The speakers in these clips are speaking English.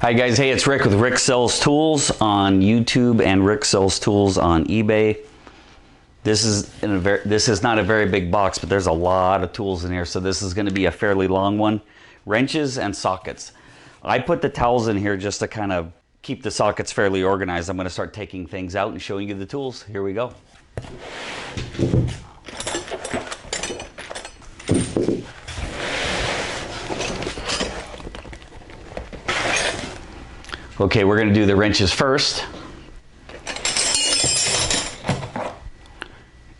Hi guys, hey, it's Rick with Rick Sells Tools on YouTube and Rick Sells Tools on eBay. This is not a very big box, but there's a lot of tools in here, so this is going to be a fairly long one. Wrenches and sockets. I put the towels in here just to kind of keep the sockets fairly organized. I'm going to start taking things out and showing you the tools. Here we go. Okay, we're going to do the wrenches first.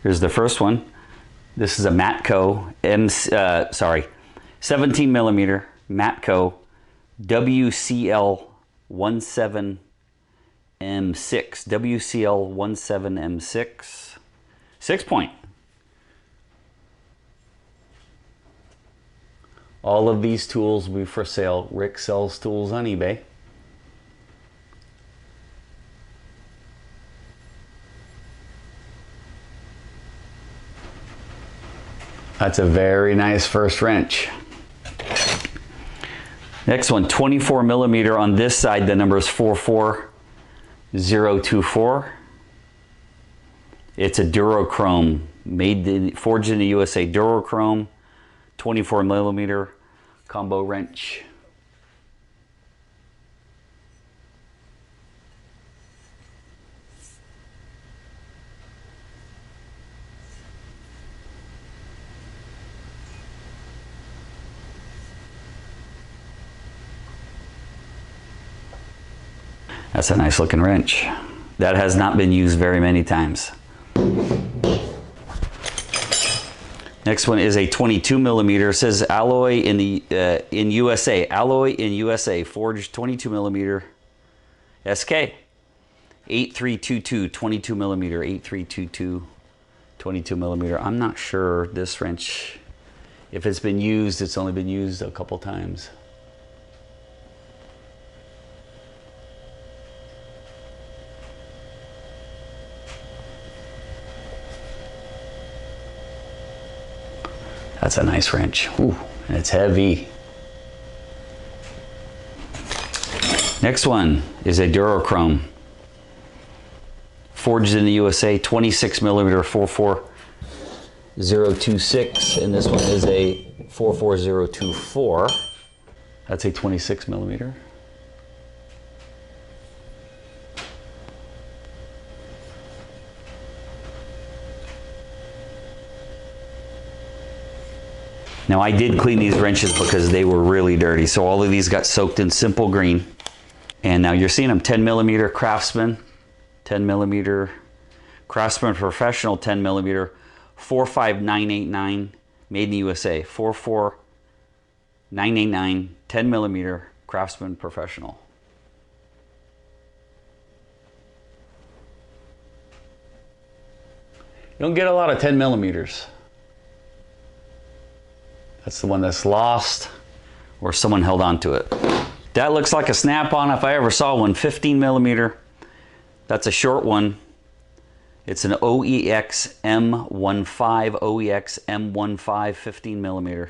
Here's the first one. This is a Matco 17 millimeter Matco WCL 17M6. WCL 17M6. 6-point. All of these tools will be for sale. Rick Sells Tools on eBay. That's a very nice first wrench. Next one, 24 millimeter on this side. The number is 44024. It's a Durochrome, forged in the USA. Durochrome, 24 millimeter combo wrench. That's a nice looking wrench. That has not been used very many times. Next one is a 22 millimeter. It says alloy in the in USA. Alloy in USA. Forged 22 millimeter. SK 8322 22 millimeter. 8322 22 millimeter. I'm not sure this wrench, if it's been used, it's only been used a couple times. That's a nice wrench. Ooh, and it's heavy. Next one is a Durochrome. Forged in the USA, 26 millimeter 44026, and this one is a 44024. That's a 26 millimeter. Now I did clean these wrenches because they were really dirty. So all of these got soaked in simple green. And now you're seeing them 10 millimeter Craftsman, 10 millimeter Craftsman Professional 10 millimeter, 45989, made in the USA, 44989, 10 millimeter Craftsman Professional. You don't get a lot of 10 millimeters. That's the one that's lost or someone held on to it. That looks like a snap-on if I ever saw one. 15 millimeter. That's a short one. It's an OEX M15, OEX M15, 15 millimeter.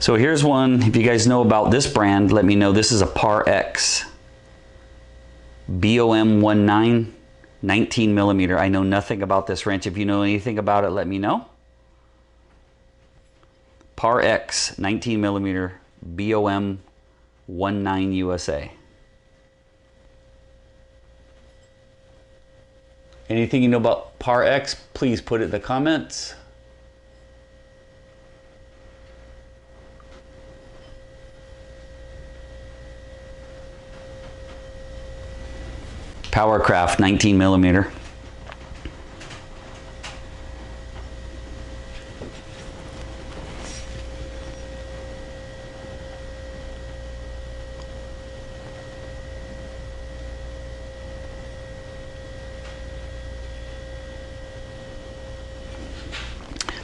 So here's one, if you guys know about this brand, let me know. This is a Par X. BOM19, 19 millimeter. I know nothing about this wrench. If you know anything about it, let me know. Par X, 19 millimeter, BOM19 USA. Anything you know about Par X, please put it in the comments. Powercraft 19 millimeter.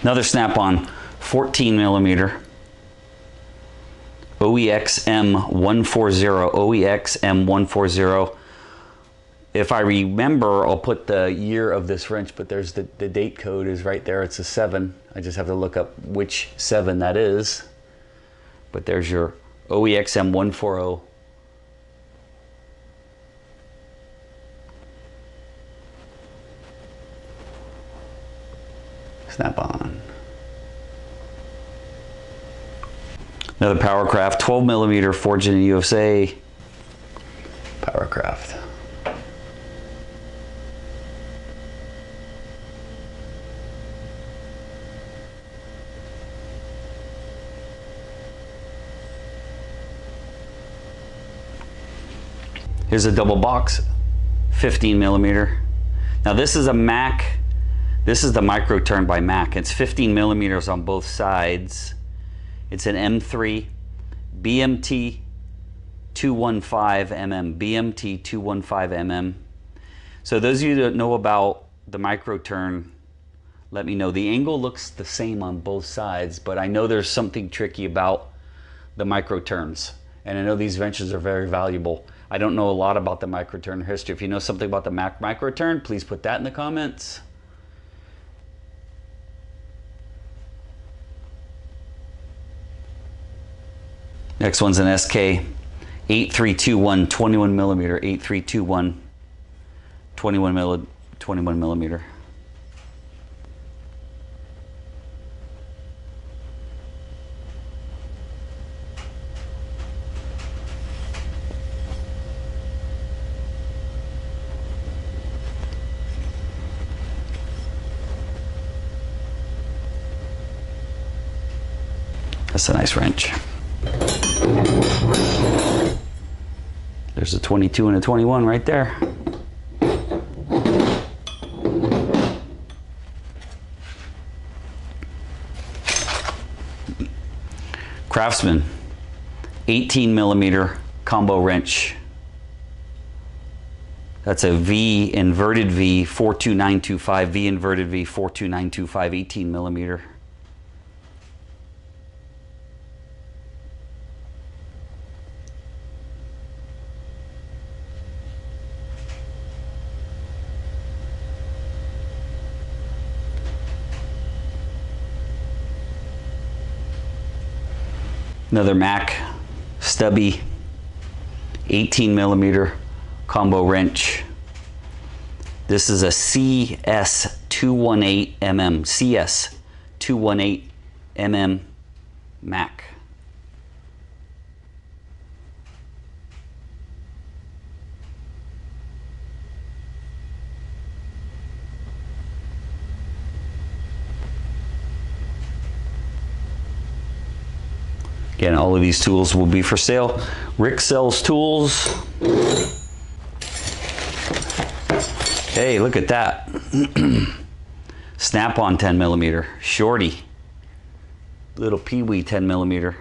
Another snap-on 14 millimeter OEXM140, OEXM140. If I remember, I'll put the year of this wrench, but there's the date code is right there. It's a 7. I just have to look up which 7 that is. But there's your OEXM140. Snap-on. Another Powercraft, 12 millimeter, forged in the USA. Powercraft. Here's a double box, 15 millimeter. Now this is a Mac. This is the micro turn by Mac. It's 15 millimeters on both sides. It's an M3 BMT 215mm, BMT 215mm. So those of you that know about the micro turn, let me know. The angle looks the same on both sides, but I know there's something tricky about the micro turns. And I know these wrenches are very valuable. I don't know a lot about the micro turn history. If you know something about the Mac micro turn, please put that in the comments. Next one's an SK 8321, 21 millimeter, 8321, 21 millimeter. That's a nice wrench. There's a 22 and a 21 right there. Craftsman, 18 millimeter combo wrench. That's a V inverted V 42925, V inverted V 42925, 18 millimeter. Another Mac stubby 18 millimeter combo wrench. This is a CS218mm, CS218mm Mac. Again, all of these tools will be for sale. Rick sells tools. Hey, look at that. Snap-on 10 millimeter. Shorty. Little Pee-wee 10 millimeter.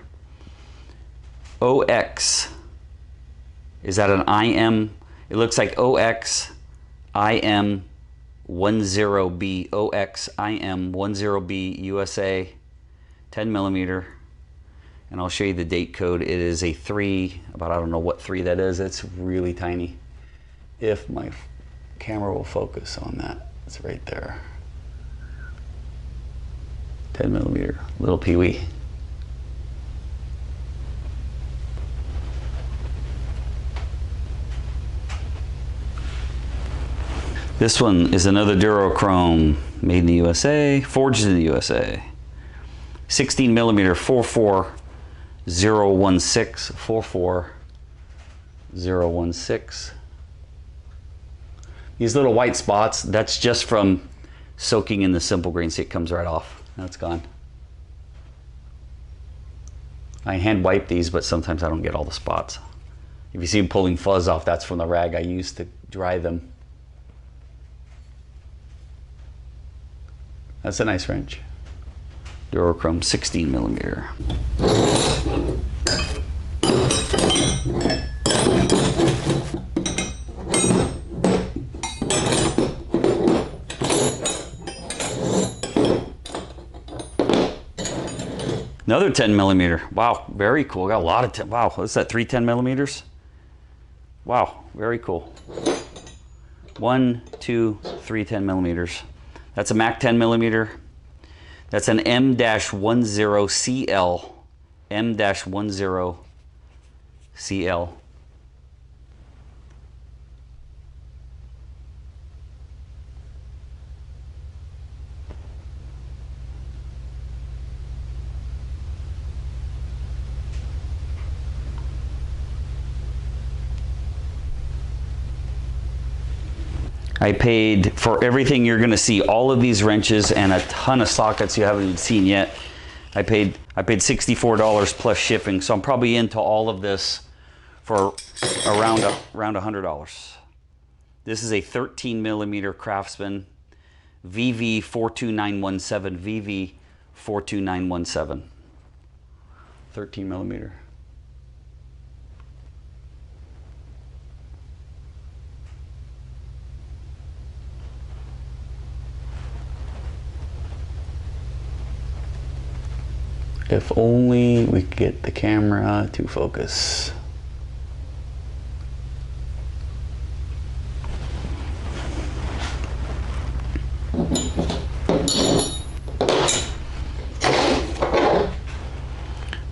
OX. Is that an IM? It looks like OX IM 10B. OX IM 10B USA. 10 millimeter. And I'll show you the date code. It is a 3, about I don't know what 3 that is. It's really tiny. If my camera will focus on that, it's right there. 10 millimeter, little Pee-wee. This one is another Durochrome, made in the USA, forged in the USA. 16 millimeter 44016, 44016. These little white spots, that's just from soaking in the simple grain. See, it comes right off. Now it's gone. I hand wipe these, but sometimes I don't get all the spots. If you see them pulling fuzz off, that's from the rag I used to dry them. That's a nice wrench. Durochrome 16 millimeter. Another 10 millimeter. Wow, very cool. Got a lot of 10. Wow, what's that? 3 10 millimeters? Wow, very cool. 1, 2, 3 10 millimeters. That's a Mac 10 millimeter. That's an M-10CL. M-10CL. I paid for everything you're gonna see, all of these wrenches and a ton of sockets you haven't even seen yet. I paid $64 plus shipping, so I'm probably into all of this for around $100. This is a 13 millimeter Craftsman VV42917, VV42917, 13 millimeter. If only we could get the camera to focus.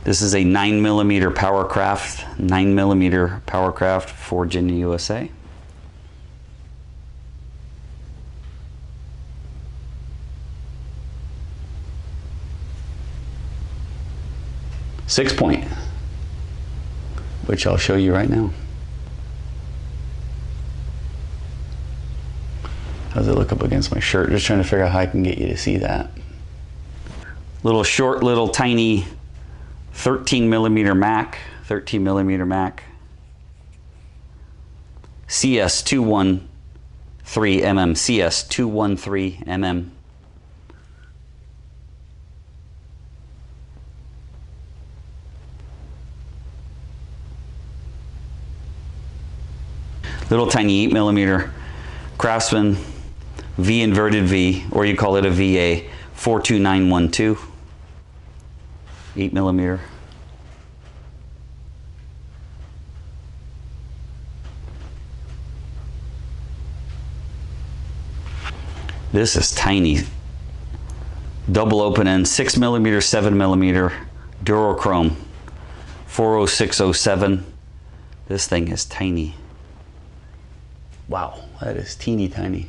This is a 9 millimeter Powercraft, 9 millimeter Powercraft, Virginia, USA. Six point, which I'll show you right now. How's it look up against my shirt? Just trying to figure out how I can get you to see that. Little short, little tiny 13 millimeter Mac, 13 millimeter Mac. CS213mm, CS213mm. Little tiny 8 millimeter Craftsman V inverted V, or you call it a VA, 42912, 8 millimeter. This is tiny. Double open end, 6 millimeter, 7 millimeter, Durochrome, 40607. This thing is tiny. Wow, that is teeny tiny.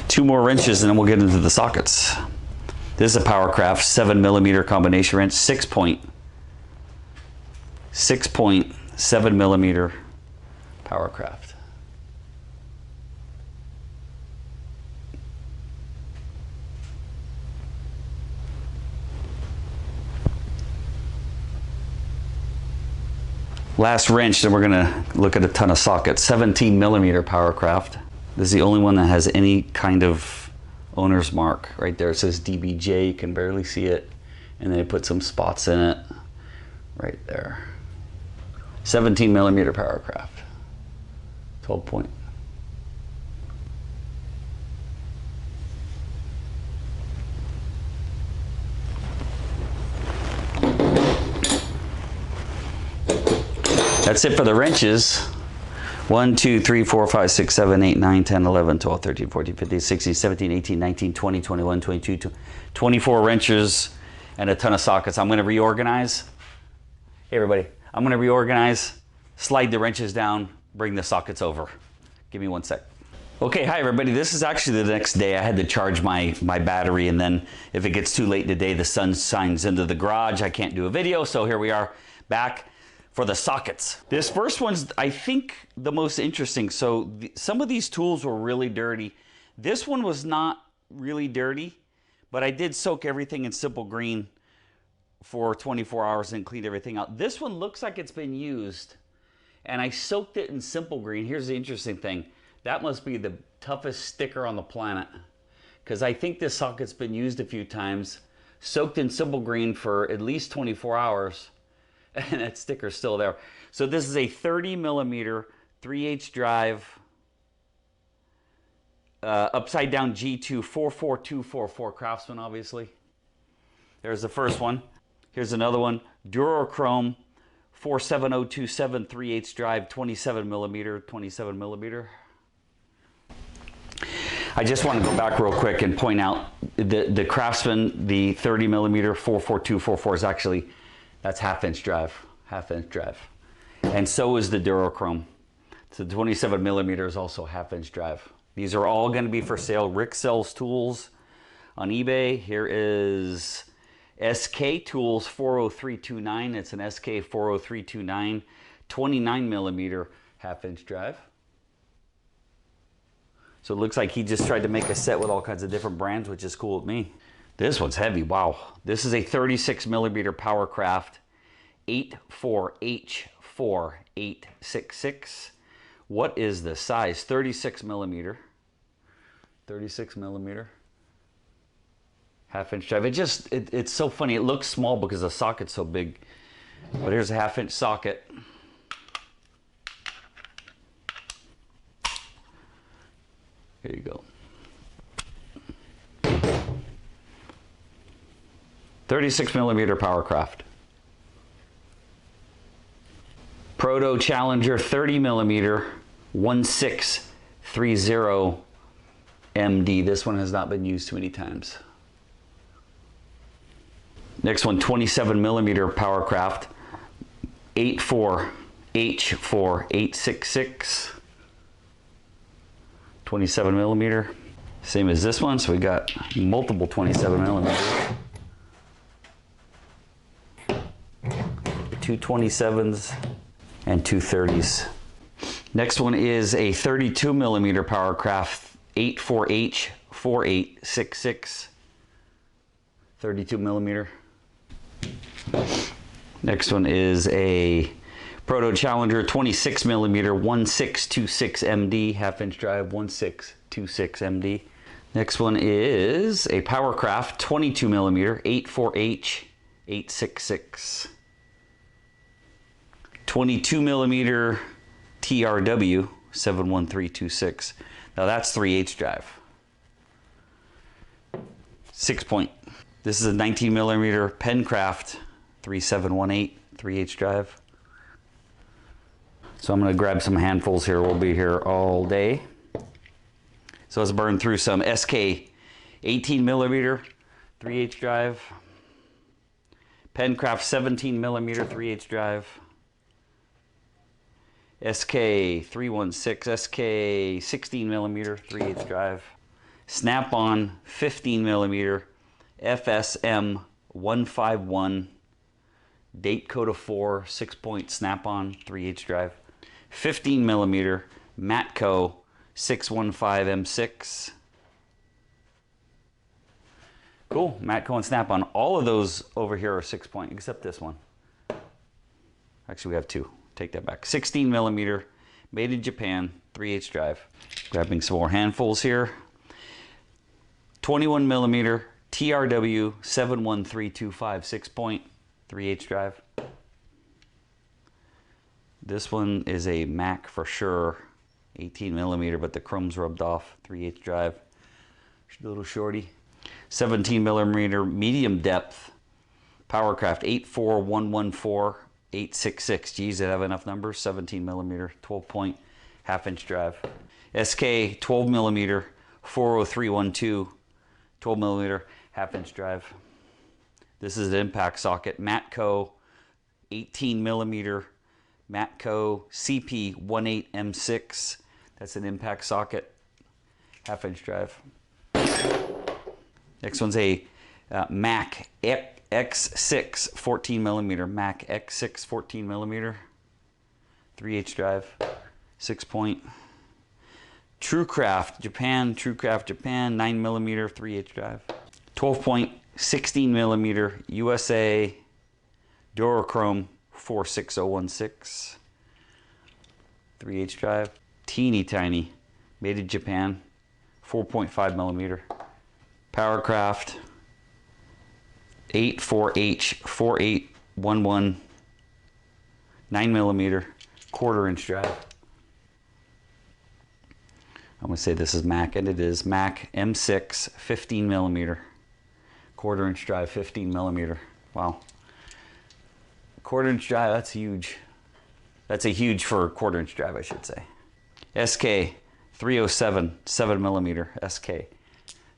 Two more wrenches and then we'll get into the sockets. This is a Powercraft 7 millimeter combination wrench, 6.7 millimeter Powercraft. Last wrench, then we're gonna look at a ton of sockets. 17 millimeter Powercraft. This is the only one that has any kind of owner's mark. Right there, it says DBJ, you can barely see it. And they put some spots in it, right there. 17 millimeter Powercraft, 12 point. That's it for the wrenches. 1, 2, 3, 4, 5, 6, 7, 8, 9, 10, 11, 12, 13, 14, 15, 16, 17, 18, 19, 20, 21, 22, 24 wrenches and a ton of sockets. I'm gonna reorganize. Hey everybody, I'm gonna reorganize, slide the wrenches down, bring the sockets over. Give me one sec. Okay, hi everybody. This is actually the next day. I had to charge my battery, and then if it gets too late today, the sun shines into the garage. I can't do a video, so here we are back for the sockets. This first one's, I think, the most interesting. So some of these tools were really dirty. This one was not really dirty, but I did soak everything in simple green for 24 hours and cleaned everything out. This one looks like it's been used, and I soaked it in simple green. Here's the interesting thing. That must be the toughest sticker on the planet, because I think this socket's been used a few times, soaked in simple green for at least 24 hours, and that sticker's still there. So this is a 30 millimeter 3/8 drive upside down G2 44244 Craftsman, obviously. There's the first one. Here's another one. Durochrome 47027 3/8 drive, 27 millimeter. I just want to go back real quick and point out the Craftsman, the 30 millimeter 44244 is actually, that's half-inch drive. And so is the Durochrome. So the 27 millimeter is also half-inch drive. These are all going to be for sale. Rick Sells Tools on eBay. Here is SK Tools 40329. It's an SK 40329, 29 millimeter half-inch drive. So it looks like he just tried to make a set with all kinds of different brands, which is cool with me. This one's heavy, wow. This is a 36 millimeter Powercraft 84H4866. What is the size? 36 millimeter. 36 millimeter. Half-inch drive. It's so funny. It looks small because the socket's so big. But here's a half-inch socket. Here you go. 36 millimeter Powercraft. Proto Challenger 30 millimeter 1630 MD. This one has not been used too many times. Next one, 27 millimeter Powercraft 84H4866. 27 millimeter. Same as this one, so we got multiple 27 millimeters. Two 27s and two 30s. Next one is a 32 millimeter Powercraft 84H4866. 32 millimeter. Next one is a Proto Challenger 26 millimeter 1626 MD, half-inch drive, 1626 MD. Next one is a Powercraft 22 millimeter 84H866. 22 millimeter TRW 71326. Now that's 3/8 drive. 6-point. This is a 19 millimeter Pencraft 3718 3/8 drive. So I'm going to grab some handfuls here. We'll be here all day. So let's burn through some SK 18 millimeter 3/8 drive. Pencraft 17 millimeter 3/8 drive. SK 316, SK 16 millimeter 3/8 drive. Snap-on 15 millimeter FSM 151. Date code of 4, 6-point Snap-on 3/8 drive. 15 millimeter Matco 615 M6. Cool, Matco and Snap-on. All of those over here are 6-point, except this one. Actually, we have two. Take that back. 16 millimeter, made in Japan, 3/8 drive. Grabbing some more handfuls here. 21 millimeter TRW 71325, 6-point, 3/8 drive. This one is a Mac for sure, 18 millimeter, but the chrome's rubbed off, 3/8 drive. Little shorty. 17 millimeter medium depth Powercraft 84114 866. Geez, I have enough numbers. 17 millimeter, 12-point, half-inch drive. SK 12 millimeter 40312, 12 millimeter, half-inch drive. This is an impact socket. Matco 18 millimeter Matco CP18 M6. That's an impact socket, half-inch drive. Next one's a Mac X6 14 millimeter. Mac X6 14 millimeter, 3/8 drive, 6-point. TrueCraft Japan, 9 millimeter, 3/8 drive. 12-point, 16 millimeter USA Durochrome 46016, 3/8 drive. Teeny tiny, made in Japan, 4.5 millimeter. Powercraft 84H4811, 9 millimeter, 1/4 inch drive. I'm gonna say this is Mac, and it is Mac M6 15 millimeter. 1/4 inch drive, 15 millimeter. Wow. 1/4 inch drive, that's huge. That's a huge for a 1/4 inch drive, I should say. SK 307, 7 millimeter SK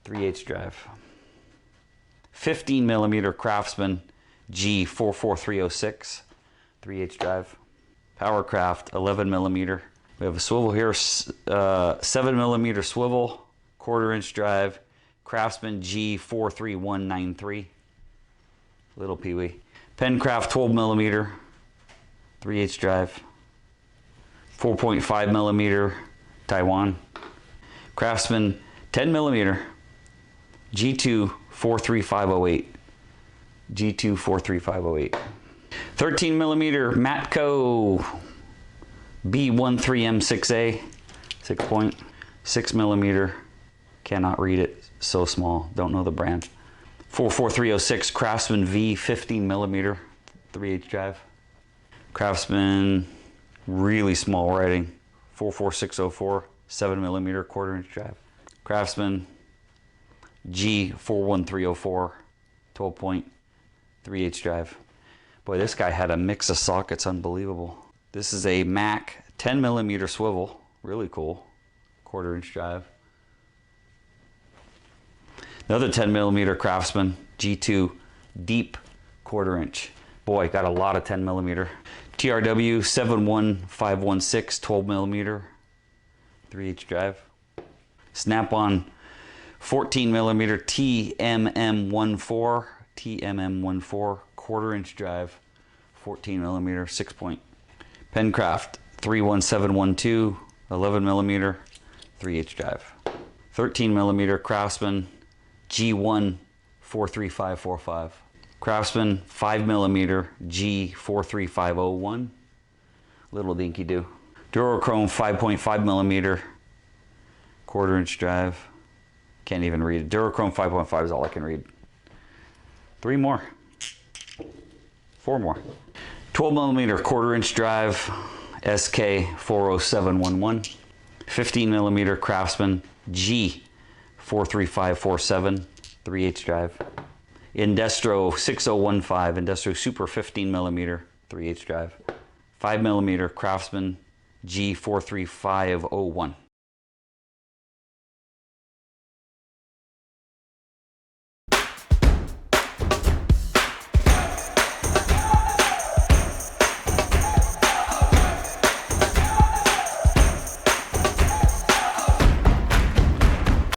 3/8 drive. 15 millimeter Craftsman G44306, 3/8 drive. Powercraft 11 millimeter. We have a swivel here, 7 millimeter swivel, 1/4 inch drive. Craftsman G43193, little peewee. Pencraft 12 millimeter, 3/8 drive. 4.5 millimeter Taiwan. Craftsman 10 millimeter G2 43508. G2 43508. 13 millimeter Matco B13M6A, 6 point. 6 millimeter, cannot read it, so small, don't know the brand. 44306 Craftsman V 15 millimeter, 3/8 drive. Craftsman, really small writing, 44604, 7 millimeter, 1/4 inch drive. Craftsman G41304, 12 point, 3/8 drive. Boy, this guy had a mix of sockets, unbelievable. This is a Mac 10 millimeter swivel, really cool, 1/4 inch drive. Another 10 millimeter Craftsman G2 deep, 1/4 inch. Boy, got a lot of 10 millimeter. TRW 71516, 12 millimeter, 3/8 drive. Snap-on 14 millimeter TMM14, 1/4 inch drive, 14 millimeter, 6 point. Pencraft 31712, 11 millimeter, 3/8 drive. 13 millimeter Craftsman G1 43545. Craftsman 5 millimeter G43501, little dinky do. Durochrome 5.5 millimeter, 1/4 inch drive. Can't even read it. Durochrome 5.5 is all I can read. 3 more. 4 more. 12 millimeter 1/4 inch drive, SK 40711. 15 millimeter Craftsman G 43547, 3/8 drive. Industro 6015, Industro Super 15 millimeter, 3/8 drive. 5 millimeter Craftsman G43501.